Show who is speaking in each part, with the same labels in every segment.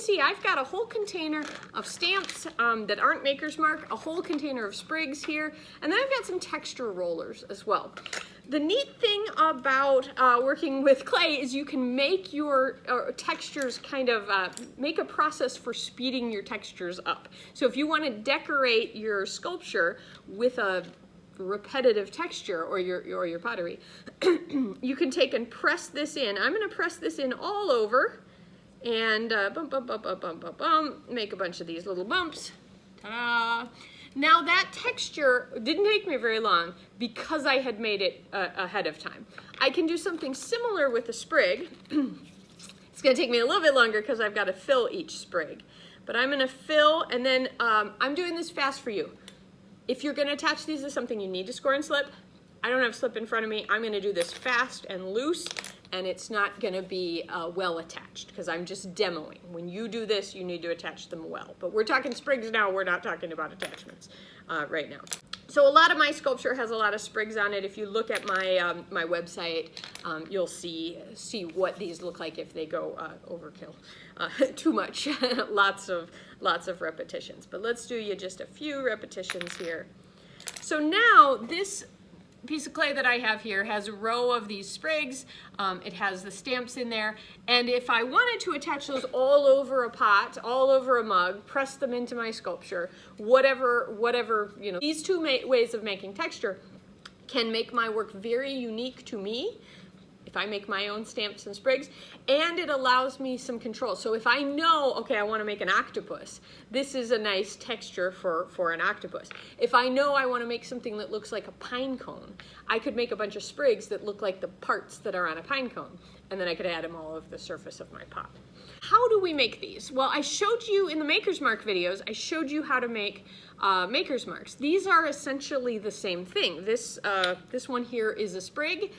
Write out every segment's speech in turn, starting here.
Speaker 1: see, I've got a whole container of stamps that aren't Maker's Mark, a whole container of sprigs here, and then I've got some texture rollers as well. The neat thing about working with clay is you can make your textures kind of, make a process for speeding your textures up. So if you want to decorate your sculpture with a repetitive texture or your pottery, you can take and press this in. I'm going to press this in all over and bump, bump, bump, bump, bump, bump, bump, make a bunch of these little bumps. Ta-da! Now that texture didn't take me very long because I had made it ahead of time. I can do something similar with a sprig. It's going to take me a little bit longer because I've got to fill each sprig. But I'm going to fill, and then I'm doing this fast for you. If you're going to attach these to something, you need to score and slip. I don't have slip in front of me. I'm going to do this fast and loose, and it's not going to be well attached because I'm just demoing. When you do this, you need to attach them well. But we're talking sprigs now. We're not talking about attachments right now. So a lot of my sculpture has a lot of sprigs on it. If you look at my my website, you'll see what these look like if they go overkill, too much. lots of repetitions. But let's do you just a few repetitions here. So now this piece of clay that I have here has a row of these sprigs. It has the stamps in there, and if I wanted to attach those all over a pot, all over a mug, press them into my sculpture, whatever, you know, these two ways of making texture can make my work very unique to me if I make my own stamps and sprigs, and it allows me some control. So if I know, okay, I want to make an octopus, this is a nice texture for an octopus. If I know I want to make something that looks like a pine cone, I could make a bunch of sprigs that look like the parts that are on a pine cone, and then I could add them all over the surface of my pot. How do we make these? Well, I showed you in the Maker's Mark videos, I showed you how to make Maker's Marks. These are essentially the same thing. This one here is a sprig.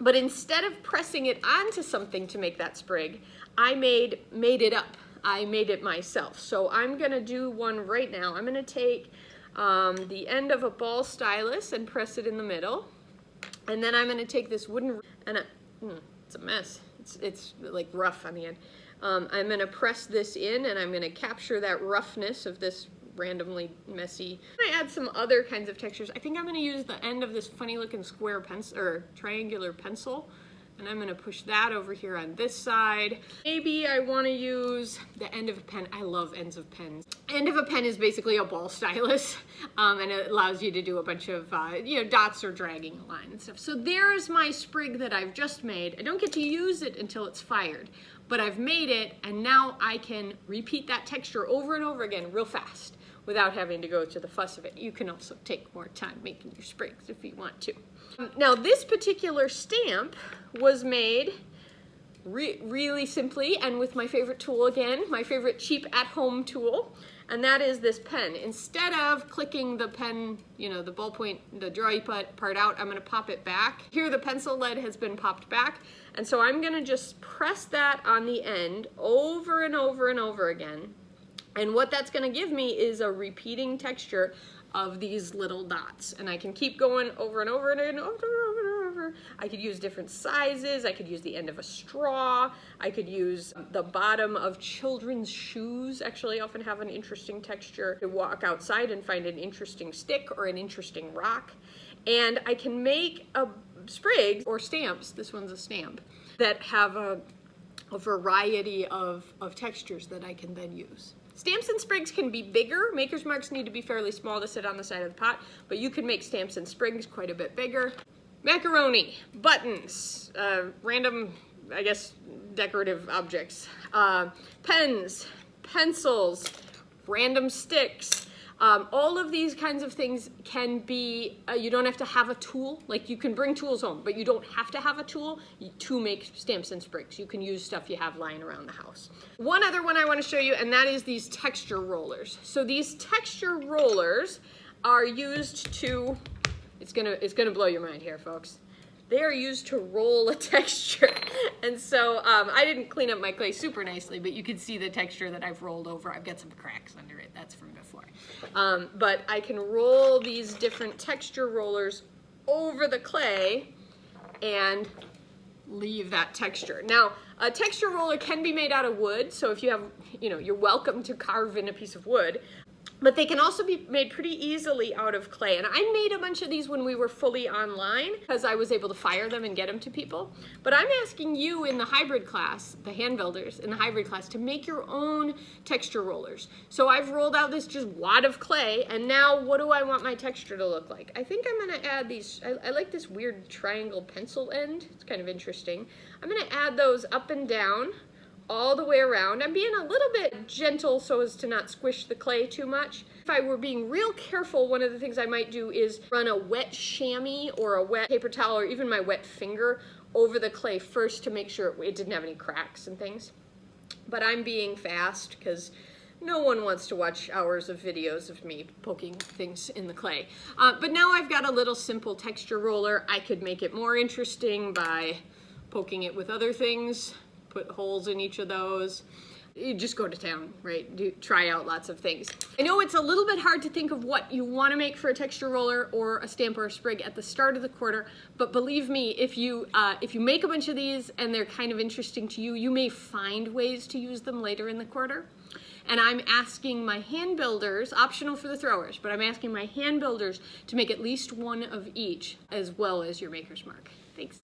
Speaker 1: But instead of pressing it onto something to make that sprig, I made it up. I made it myself. So I'm going to do one right now. I'm going to take the end of a ball stylus and press it in the middle. And then I'm going to take this wooden, and it's a mess. It's like rough on the end. I'm going to press this in, and I'm going to capture that roughness of this randomly messy. I'm gonna add some other kinds of textures. I think I'm gonna use the end of this funny looking square pencil or triangular pencil, and I'm gonna push that over here on this side. Maybe I wanna use the end of a pen. I love ends of pens. End of a pen is basically a ball stylus, and it allows you to do a bunch of you know, dots or dragging a line and stuff. So there's my sprig that I've just made. I don't get to use it until it's fired, but I've made it, and now I can repeat that texture over and over again real fast without having to go to the fuss of it. You can also take more time making your sprigs if you want to. Now this particular stamp was made really simply and with my favorite tool again, my favorite cheap at-home tool, and that is this pen. Instead of clicking the pen, you know, the ballpoint, the drawy part out, I'm gonna pop it back. Here the pencil lead has been popped back, and so I'm gonna just press that on the end over and over and over again. And what that's going to give me is a repeating texture of these little dots. And I can keep going over and over and over and over. I could use different sizes. I could use the end of a straw. I could use the bottom of children's shoes. Actually, often have an interesting texture. To walk outside and find an interesting stick or an interesting rock. And I can make a sprig or stamps. This one's a stamp that have a variety of textures that I can then use. Stamps and sprigs can be bigger. Maker's Marks need to be fairly small to sit on the side of the pot, but you can make stamps and sprigs quite a bit bigger. Macaroni, buttons, random, I guess, decorative objects, pens, pencils, random sticks. All of these kinds of things can be, you don't have to have a tool. Like, you can bring tools home, but you don't have to have a tool to make stamps and sprigs. You can use stuff you have lying around the house. One other one I want to show you, and that is these texture rollers. So these texture rollers are used to, it's gonna blow your mind here, folks. They are used to roll a texture. And so I didn't clean up my clay super nicely, but you can see the texture that I've rolled over. I've got some cracks under it. That's from before. But I can roll these different texture rollers over the clay, and leave that texture. Now, a texture roller can be made out of wood, so if you have, you're welcome to carve in a piece of wood. But they can also be made pretty easily out of clay. And I made a bunch of these when we were fully online because I was able to fire them and get them to people. But I'm asking you in the hybrid class, the hand builders in the hybrid class, to make your own texture rollers. So I've rolled out this just wad of clay, and now what do I want my texture to look like? I think I'm gonna add these, I like this weird triangle pencil end. It's kind of interesting. I'm gonna add those up and down all the way around. I'm being a little bit gentle so as to not squish the clay too much. If I were being real careful, one of the things I might do is run a wet chamois or a wet paper towel or even my wet finger over the clay first to make sure it didn't have any cracks and things. But I'm being fast because no one wants to watch hours of videos of me poking things in the clay. But now I've got a little simple texture roller. I could make it more interesting by poking it with other things. Put holes in each of those. You just go to town, right? Try out lots of things. I know it's a little bit hard to think of what you want to make for a texture roller or a stamp or a sprig at the start of the quarter, but believe me, if you make a bunch of these and they're kind of interesting to you, you may find ways to use them later in the quarter. And I'm asking my hand builders, optional for the throwers, but I'm asking my hand builders to make at least one of each as well as your maker's mark. Thanks.